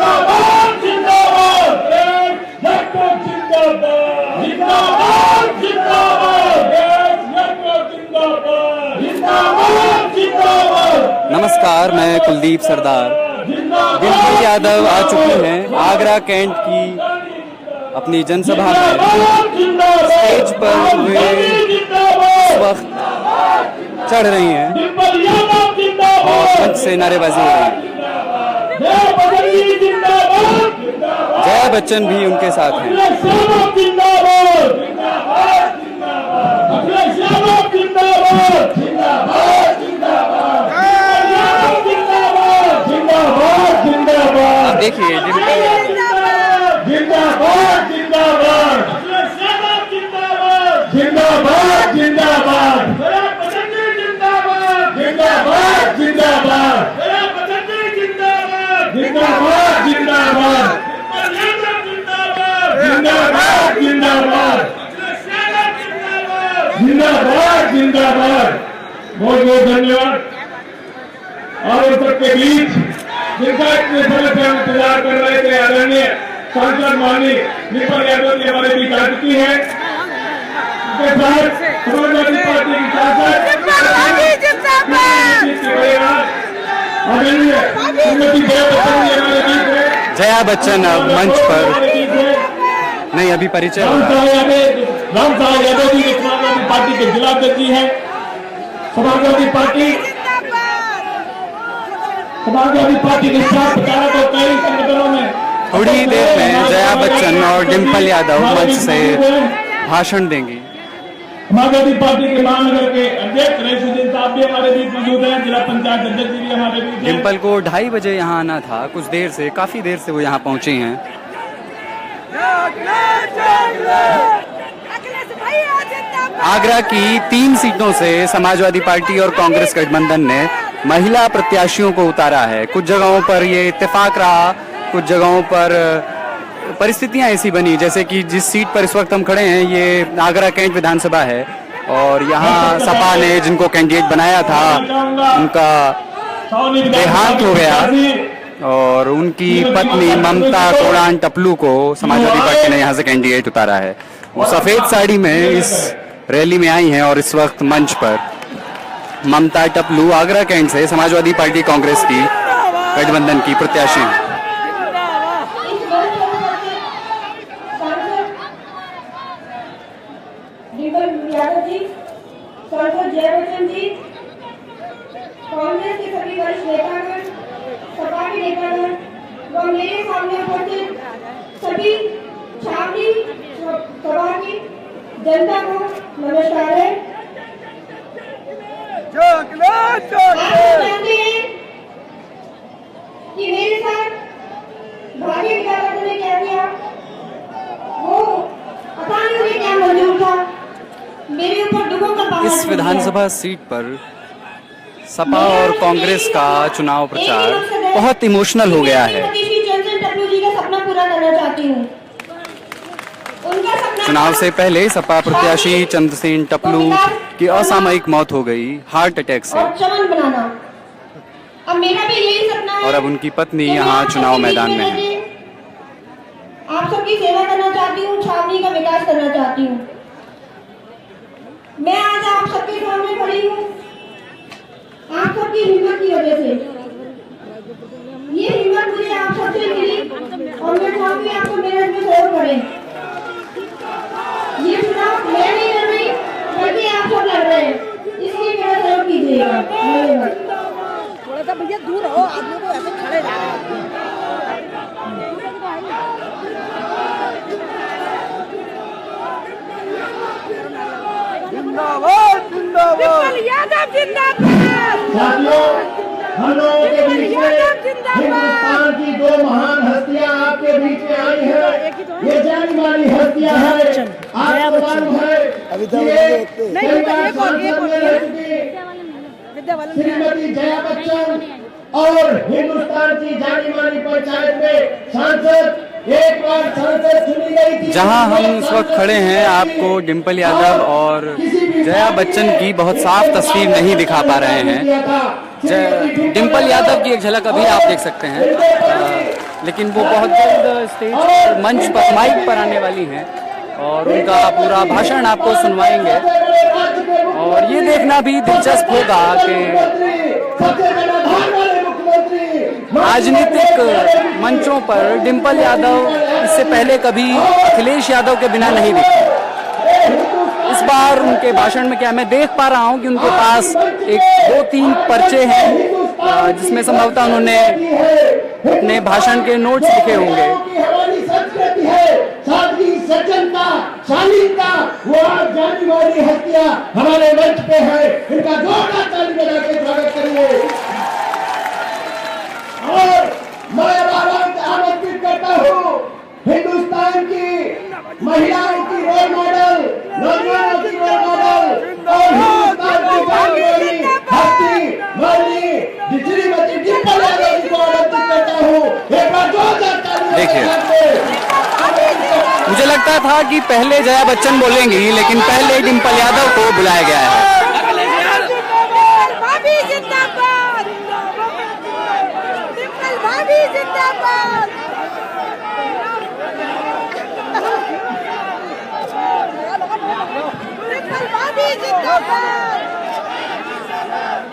जिंदाबाद जिंदाबाद नेटवर्क जिंदाबाद जिंदाबाद जिंदाबाद नेटवर्क जिंदाबाद जिंदाबाद जिंदाबाद। नमस्कार, मैं कुलदीप सरदार। डिम्पल यादव आ चुकी हैं आगरा कैंट की अपनी जनसभा में। स्टेज पर वे इस वक्त चढ़ रही हैं और मंच से नारेबाजी हो रही है। जया बच्चन भी उनके साथ हैं। आप देखिए जिंदाबाद जिंदाबाद जिंदाबाद जिंदाबाद जिंदाबाद जिंदाबाद जिंदाबाद जिंदाबाद जिंदाबाद जिंदाबाद जिंदाबाद जिंदाबाद। बहुत बहुत धन्यवाद। और उन सबके बीच जिनका इतने समय से हम इंतजार कर रहे थे, आदरणीय सांसद माननीय डिम्पल यादव जी हमारे बीच आ चुकी है। उनके साथ समाजवादी पार्टी की सांसद आदरणीय श्रीमती जया बच्चन जी हमारे बीच है। जया बच्चन अब मंच पर नहीं, अभी परिचय राम साहब यादव जी समाजवादी पार्टी के जिलाध्यक्ष जी है। समाजवादी पार्टी के साथ प्रचारक और कई संगठनों में थोड़ी देर में जया बच्चन और डिम्पल यादव मंच से भाषण देंगी। समाजवादी पार्टी के महानगर के अध्यक्ष रईसुद्दीन साहब भी हमारे बीच मौजूद हैं। जिला पंचायत अध्यक्ष जी भी हमारे बीच हैं। डिम्पल को 2:30 बजे यहाँ आना था, कुछ देर से, काफी देर से वो यहाँ पहुंची हैं। आगरा की 3 सीटों से समाजवादी पार्टी और कांग्रेस गठबंधन ने महिला प्रत्याशियों को उतारा है। कुछ जगहों पर ये इत्तेफाक रहा, कुछ जगहों पर परिस्थितियां ऐसी बनी, जैसे कि जिस सीट पर इस वक्त हम खड़े हैं ये आगरा कैंट विधानसभा है और यहाँ सपा ने जिनको कैंडिडेट बनाया था उनका देहांत हो गया और उनकी पत्नी ममता कोड़ान टपलू को समाजवादी पार्टी ने यहाँ से कैंडिडेट उतारा है। वो सफेद साड़ी में इस रैली में आई हैं और इस वक्त मंच पर ममता टपलू आगरा कैंट से समाजवादी पार्टी कांग्रेस की गठबंधन की प्रत्याशी हैं। यादव जी, सांसद जया बच्चन जी, कांग्रेस के सभी वरिष्ठ नेतागण, सपा के नेतागण व मेरे सामने उपस्थित सभी छावनी सभा की जनता को नमस्कार है। आप जानते हैं कि मेरे साथ भारतीय जनता पार्टी ने क्या किया, वो पता नहीं उन्हें क्या मंजूर था। मेरे ऊपर दुखों का पहाड़ इस विधानसभा सीट पर सपा और कांग्रेस का चुनाव प्रचार बहुत इमोशनल हो गया है। टपलू जी का सपना पूरा करना चाहती हूँ। चुनाव से पहले सपा प्रत्याशी चंद्रसेन टपलू की असामयिक मौत हो गई हार्ट अटैक से और चमन बनाना। अब मेरा भी यही सपना है और अब उनकी पत्नी यहाँ चुनाव मैदान में है। आप सबकी सेवा करना चाहती हूँ, छावनी का विकास करना चाहती हूँ। मैं आज आप सबके सामने खड़ी हूँ आप सबकी हिम्मत की वजह से। ये हिम्मत मुझे आप सबसे मिली और मैं चाहूंगी आपको मेहनत में सहयोग करें। ये चुनाव मैं नहीं लड़ रही बल्कि आप सब लड़ रहे हैं, इसलिए मेरा सहयोग कीजिएगा। थोड़ा सा भैया दूर हो, आदमी को ऐसे खड़े रहो। जिंदाबाद जिंदाबाद यादव जिंदाबाद। साथियों, हम लोगों के बीच में हिंदुस्तान की 2 महान हस्तियां आपके बीच में आई है। ये जानी मानी हस्तियां हैं। आपको मालूम है श्रीमती जया बच्चन और हिंदुस्तान की जानी मानी पंचायत में सांसद एक बार सांसद चुनी गई थी। जहां हम इस वक्त खड़े हैं आपको डिम्पल यादव और जया बच्चन की बहुत साफ तस्वीर नहीं दिखा पा रहे हैं। डिम्पल यादव की एक झलक अभी आप देख सकते हैं। लेकिन वो बहुत जल्द स्टेज पर, मंच पर, माइक पर आने वाली हैं और उनका पूरा भाषण आपको सुनवाएंगे। और ये देखना भी दिलचस्प होगा कि राजनीतिक मंचों पर डिंपल यादव इससे पहले कभी अखिलेश यादव के बिना नहीं दिखे। इस बार उनके भाषण में क्या मैं देख पा रहा हूं कि उनके पास एक 2-3 पर्चे हैं जिसमें संभवतः उन्होंने अपने भाषण के नोट्स लिखे होंगे। हमारी संस्कृति है, सादगी, सज्जनता, शालीनता, वो आज जाने वाली हस्तियां हमारे मंच पे है। इनका जोरदार ताली बजा के स्वागत करिए। और मैं आमंत्रित करता हूँ हिंदुस्तान की महिलाओं की रोल मॉडल, नौजवानों की रोल मॉडल और हिंदुस्तान की जाने वाली हस्ती माननीय श्रीमती डिंपल यादव जी को आमंत्रित करता हूँ। एक बार जोरदार ताली। देखिए, मुझे लगता था कि पहले जया बच्चन बोलेंगी, लेकिन पहले डिंपल यादव को बुलाया गया है। भाभी जिंदाबाद, डिंपल भाभी जिंदाबाद। डिंपल भाभी जिंदाबाद,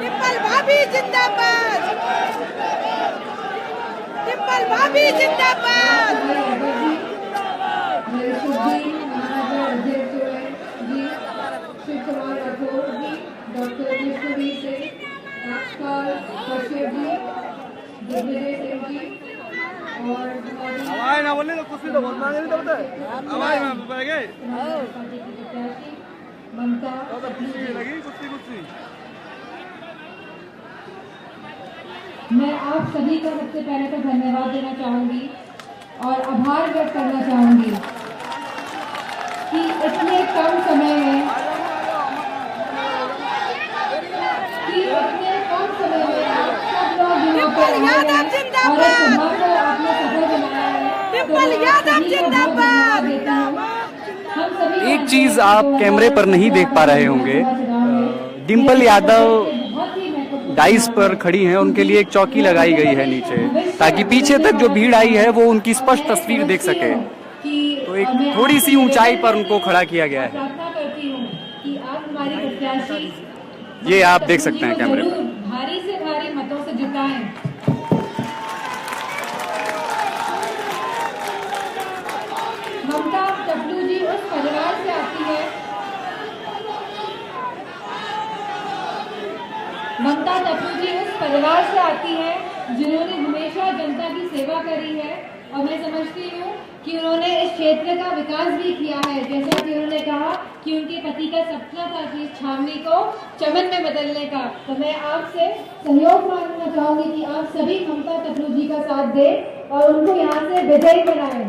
डिंपल भाभी जिंदाबाद, डिंपल भाभी जिंदाबाद। मेरे शुभ जी, महाराजा अध्यक्ष जी, शिव कुमार राठौर जी, डॉक्टर विष्णुवीर सिंह, राजपाल कश्यप जी, दिग्विजय सिंह जी और आवाज ना बोलने तो कुछ भी तो बोलना नहीं तो बता आवाज में बोल गए पार्टी की प्रत्याशी ममता लगी कुछ मैं आप सभी का सबसे पहले तो धन्यवाद देना चाहूंगी और आभार व्यक्त करना चाहूंगी कि इतने कम समय में आप सब लोग यहाँ पर आए हैं और इस सभा को आपने सफल बनाया है। तो मैं आप सभी को बहुत धन्यवाद देती हूँ। हम सभी एक चीज आप कैमरे पर नहीं देख पा रहे होंगे, डिंपल यादव डाइस पर खड़ी हैं, उनके लिए एक चौकी लगाई गई है नीचे, ताकि पीछे तक जो भीड़ आई है वो उनकी स्पष्ट तस्वीर देख सके। तो एक थोड़ी सी ऊंचाई पर उनको खड़ा किया गया है। प्रार्थना करती हूँ कि आप हमारी प्रत्याशी ये आप देख सकते हैं कैमरे पर। भारी से भारी मतों से जिताएं। ममता टपलू जी उस परिवार से आती है, ममता टपलू जी उस परिवार से आती है जिन्होंने हमेशा जनता की सेवा करी है और मैं समझती हूँ कि उन्होंने इस क्षेत्र का विकास भी किया है। जैसा कि उन्होंने कहा कि उनके पति का सपना था कि इस छावनी को चमन में बदलने का, तो मैं आपसे सहयोग मांगना चाहूंगी कि आप सभी ममता टपलू जी का साथ दें और उनको यहाँ से विजयी बनाएं।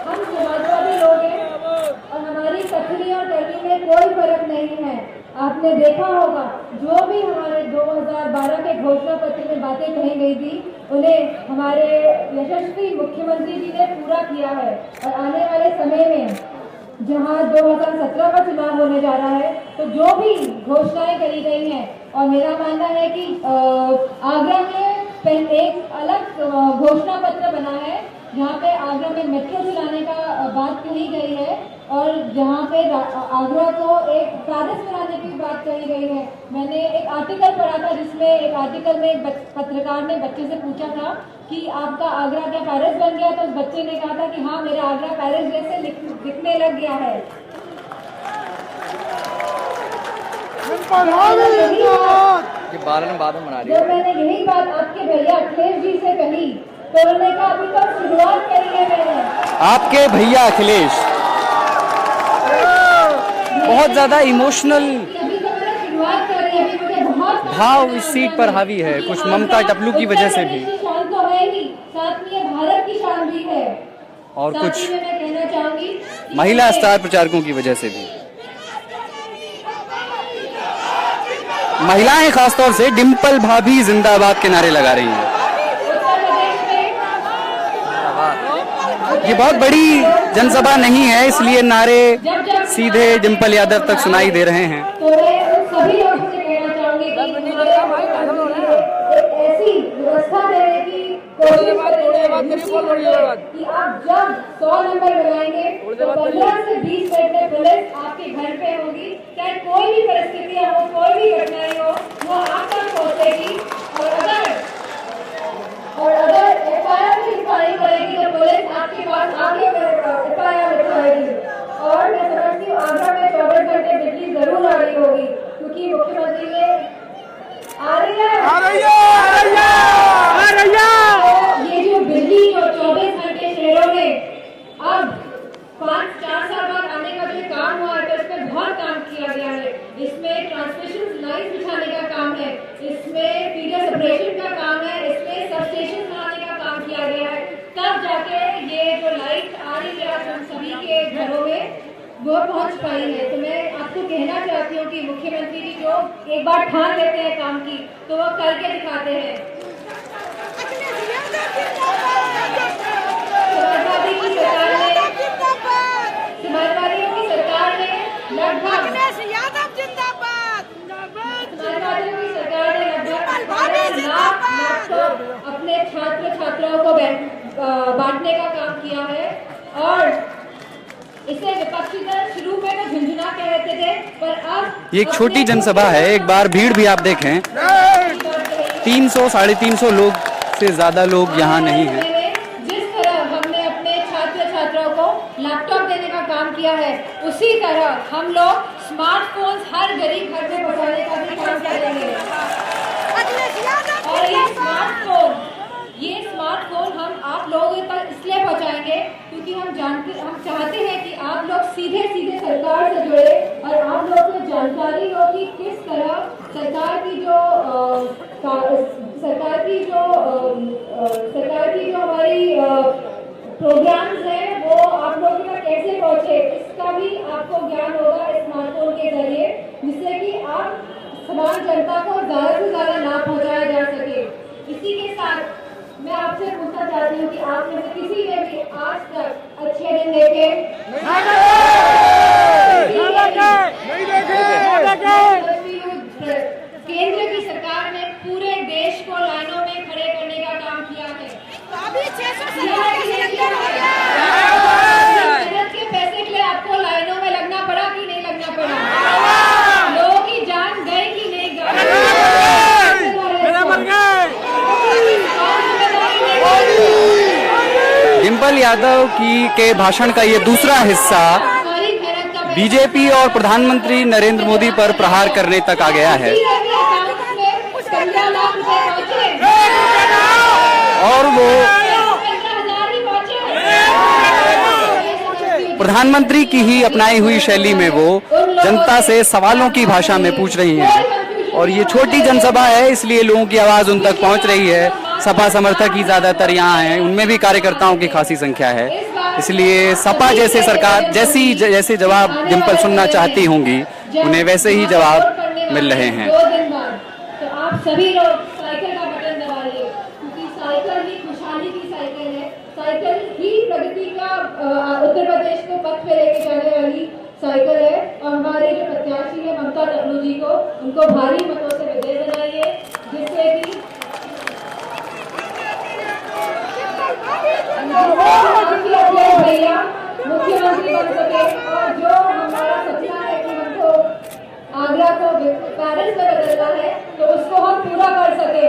हम समाजवादी लोग हैं और हमारी कथनी और करनी में कोई फर्क नहीं है। आपने देखा होगा जो भी हमारे 2012 के घोषणा पत्र में बातें कही गई थी उन्हें हमारे यशस्वी मुख्यमंत्री जी ने पूरा किया है। और आने वाले समय में जहां 2017 का चुनाव होने जा रहा है तो जो भी घोषणाएं करी गई हैं, और मेरा मानना है कि आगरा में एक अलग घोषणा पत्र बना है जहाँ पे आगरा में मेट्रो चलाने का बात कही गई है और जहाँ पे आगरा को एक पैरिस बनाने की बात कही गई है। मैंने एक आर्टिकल पढ़ा था जिसमें एक आर्टिकल में एक पत्रकार ने बच्चे से पूछा था कि आपका आगरा क्या पैरिस बन गया, तो उस बच्चे ने कहा था कि हाँ मेरा आगरा पैरिस जैसे दिखने लग गया है। जब मैंने यही बात आपके भैया अखिलेश जी से कही तो उन्होंने कहा अभी तो शुरुआत करी है मैंने। आपके भैया अखिलेश बहुत ज्यादा इमोशनल भाव इस सीट पर हावी है, कुछ ममता टपलू की वजह से भी शान तो है ही, साथ में ये भारत की शान भी है और कुछ मैं कहना चाहूंगी महिला स्टार प्रचारकों की वजह से भी। महिलाएं खासतौर से डिंपल भाभी जिंदाबाद के नारे लगा रही हैं। ये बहुत बड़ी जनसभा नहीं है इसलिए नारे सीधे डिंपल यादव तक सुनाई दे रहे हैं। तो मैं उन सभी लोगों से कहना चाहूंगी कि ऐसी व्यवस्था कोशिश करेंगे कि आप जब 100 नंबर लगाएंगे तो 15 से 20 मिनट में पुलिस आपके घर पे होगी। चाहे कोई भी परिस्थितियां हो, कोई भी घटनाएं हो, वो आप तक पहुंचेगी। और अगर FIR भी लिखानी पड़ेगी तो पुलिस आपके पास आके FIR लिखवाएगी। और मैं समझती हूँ आगरा में 24 घंटे बिजली जरूर आ रही होगी, क्योंकि मुख्यमंत्री ने आ रही है। ये जो बिजली जो 24 घंटे शहरों में अब 5-4 साल बाद आने का जो काम हुआ है, तो इसमें बहुत काम किया गया है। इसमें ट्रांसमिशन लाइन बिछाने का काम है, इसमें फीडर सेपरेशन का काम है, इसमें सबस्टेशन बनाने का काम किया गया है। तब जाके ये जो लाइट आ रही है हम सभी के घरों में वो पहुंच पाई है। तो मैं आपको कहना चाहती हूँ कि मुख्यमंत्री जी जो एक बार ठान लेते हैं काम की, तो वो करके दिखाते हैं। समाजवादियों की सरकार ने लगभग 18 लाख लैपटॉप अपने छात्र छात्राओं को बांटने का काम किया है। और इसे विपक्षी दल शुरू में तो झुंझुना कह रहे थे, पर अब ये एक छोटी जनसभा है, एक बार भीड़ भी आप देखें 300-350 लोग से ज्यादा लोग यहाँ नहीं हैं। जिस तरह हमने अपने छात्र छात्राओं को लैपटॉप देने का काम किया है, उसी तरह हम लोग स्मार्टफोन हर गरीब घर में पहुंचाने का भी काम करेंगे। और ये स्मार्टफोन हम आप लोगों तक इसलिए पहुंचाएंगे क्योंकि हम चाहते हैं कि आप लोग सीधे सरकार से जुड़े और आप लोग को जानकारी हो कि किस तरह सरकार की जो हमारी प्रोग्राम्स हैं वो आप लोगों तक कैसे पहुंचे, इसका भी आपको ज्ञान होगा इस स्मार्टफोन के जरिए, जिससे कि आप समाज जनता को ज्यादा से ज्यादा लाभ पहुंचाया जा सके। इसी के साथ मैं आपसे पूछना चाहती हूँ कि आप में से किसी ने भी आज तक अच्छे दिन देखे? केंद्र की सरकार ने पूरे देश को लाइनों में खड़े करने का काम किया है। मेहनत के पैसे के लिए आपको लाइनों में लगना पड़ा कि नहीं लगना पड़ा? लोगों की जान गई कि नहीं गई? डिम्पल यादव के भाषण का ये दूसरा हिस्सा बीजेपी और प्रधानमंत्री नरेंद्र मोदी पर प्रहार करने तक आ गया है और वो प्रधानमंत्री की ही अपनाई हुई शैली में वो जनता से सवालों की भाषा में पूछ रही हैं। और ये छोटी जनसभा है, इसलिए लोगों की आवाज उन तक पहुंच रही है। सपा समर्थक ही ज्यादातर यहाँ हैं, उनमें भी कार्यकर्ताओं की खासी संख्या है, इसलिए सपा जैसे सरकार जैसे जवाब डिम्पल सुनना चाहती होंगी, उन्हें वैसे ही जवाब मिल रहे हैं। 2 दिन बाद तो आप सभी लोग साइकिल का बटन दबाइए, क्योंकि साइकिल ही खुशहाली की साइकिल है, साइकिल ही प्रगति का उत्तर प्रदेश को पथ पे लेके जाने वाली साइकिल है। और हमारे जो प्रत्याशी है ममता टकलू जी को, उनको भारी मतों से विजय बनाइए, जिससे कि भैया मुख्यमंत्री बन सके। और जो हमारा सपना है कि हमको आगरा को पेरिस में बदलना है, तो उसको हम पूरा कर सके।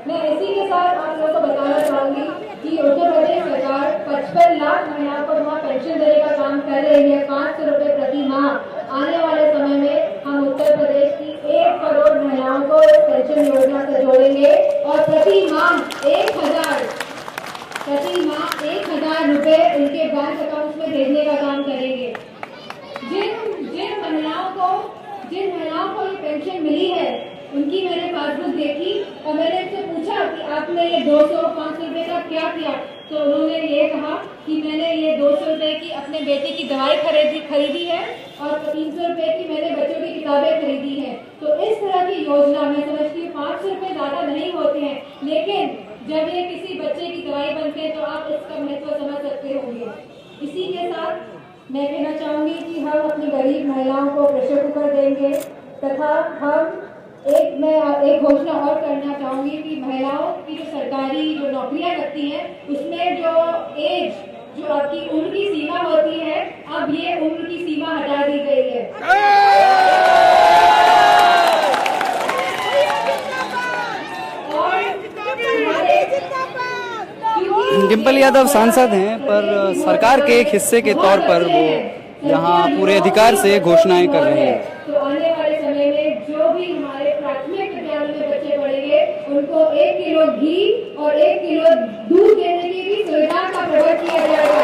मैं इसी के साथ आप लोगों को बताना चाहूंगी कि उत्तर प्रदेश सरकार 55 लाख महिलाओं को वहाँ पेंशन देने का काम कर रही है, 500 रुपए प्रति माह। आने वाले समय में हम उत्तर प्रदेश की 1 करोड़ महिलाओं को इस पेंशन योजना से जोड़ेंगे और प्रति माह 1,000 रुपए उनके बैंक अकाउंट में भेजने का काम करेंगे। जिन महिलाओं को ये पेंशन मिली है, उनकी मैंने पासबुक देखी और मैंने इनसे पूछा कि आपने ये 200-500 रुपए का क्या किया, तो उन्होंने ये कहा कि मैंने ये 200 रुपए की अपने बेटे की दवाई खरीदी है और 300 रुपए की मैंने बच्चों की किताबें खरीदी हैं। तो इस तरह की योजना मैं समझती हूँ 500 रुपए ज्यादा नहीं होते हैं, लेकिन जब ये किसी बच्चे की दवाई बनते हैं तो आप इसका महत्व समझ सकते होंगे। इसी के साथ मैं कहना चाहूंगी कि हम अपनी गरीब महिलाओं को प्रेशर कुकर देंगे तथा हम मैं एक घोषणा और करना चाहूंगी कि महिलाओं की जो सरकारी जो नौकरियां लगती हैं उसमें जो एज जो आपकी उम्र की सीमा होती है अब ये उम्र की सीमा हटा दी गई है। डिम्पल यादव सांसद हैं पर सरकार के एक हिस्से के तौर पर वो यहाँ पूरे अधिकार से घोषणाएं कर रहे हैं। तो आने वाले समय में जो भी हमारे प्राथमिक विद्यालय में बच्चे पढ़ेंगे उनको 1 किलो घी और 1 किलो दूध देने की भी सुविधा का प्रबंध किया जाएगा।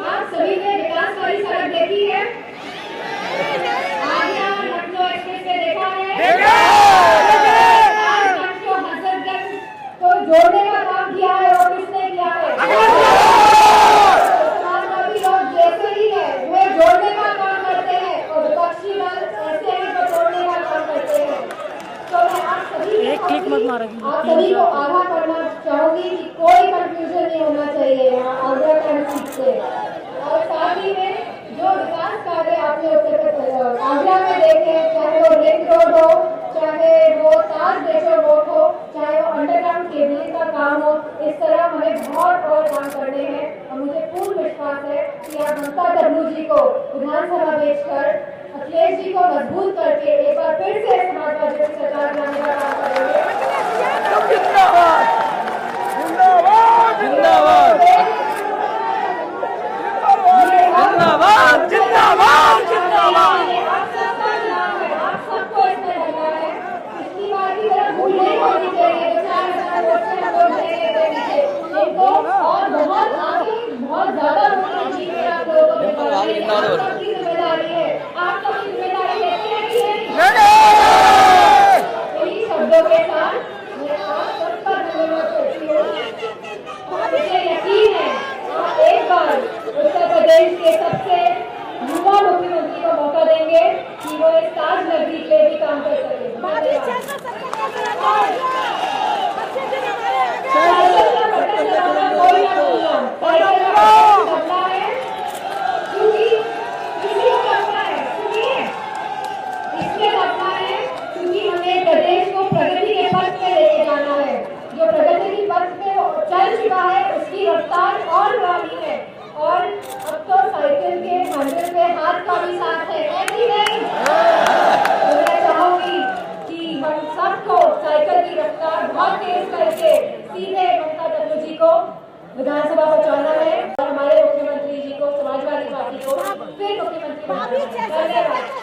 आप सभी ने विकास वाली सड़क देखी है? आगरा लखनऊ एक्सप्रेस से देखा है? तो जोड़ने का काम किया है और किसने किया है? समाजवादी लोग जैसे ही है वे जोड़ने का काम करते हैं और विपक्षी दल ऐसे ही जो जोड़ने का काम करते हैं। तो मैं आप सभी को आगाह करना चाहूंगी कि कोई कंफ्यूजन नहीं होना चाहिए यहाँ आगरा सीट से। और साथ ही में जो विकास कार्य आपने आगरा में देखे, चाहे वो रिंग रोड हो, चाहे वो ताज मेट्रो रोड हो, चाहे वो अंडरग्राउंड केबलिंग का काम हो, इस तरह हमें बहुत और काम करने हैं। और मुझे पूर्ण विश्वास है कि आप ममता तन्नू जी को विधानसभा भेजकर अखिलेश जी को मजबूत करके एक बार फिर से समाजवादी की सरकार बनाने का काम करेंगे। जिंदाबाद जिंदाबाद जिंदाबाद जिंदाबाद जिंदाबाद। आप सबका चुनाव है, आप सबको इसमें लगा है। पिछली बार की तरह भूल नहीं होनी चाहिए जो 4,000 वोट से हम लोग जीते। इनको और बहुत आगे बहुत ज्यादा वोट जीत के आप लोगों को जिताना है। आप सबकी जिम्मेदारी है, आप सबकी जिम्मेदारी लेते हैं कि नहीं? इन्हीं शब्दों के साथ मैं आप सबका धन्यवाद करती हूँ। मुझे यकीन है आप एक बार उत्तर प्रदेश के सबसे युवा मुख्यमंत्री को मौका देंगे कि वो इस ताज नगरी के लिए भी काम कर सके। कोई ना है क्योंकि किसी को करना है, सुनिए इसलिए करना है क्योंकि हमें प्रदेश को प्रगति के पथ पे लेके जाना है। जो प्रगति के पथ पे चल चुका है उसकी रफ्तार और बढ़ानी है। और अब तो साइकिल के मंजिल पे हाथ का भी साथ है कि नहीं? तो मैं चाहूंगी कि हम सबको साइकिल की रफ्तार बहुत तेज करके सीधे ममता तन्नू जी को विधानसभा पहुंचाना है और हमारे मुख्यमंत्री जी को, समाजवादी पार्टी को फिर मुख्यमंत्री बनाना है। धन्यवाद।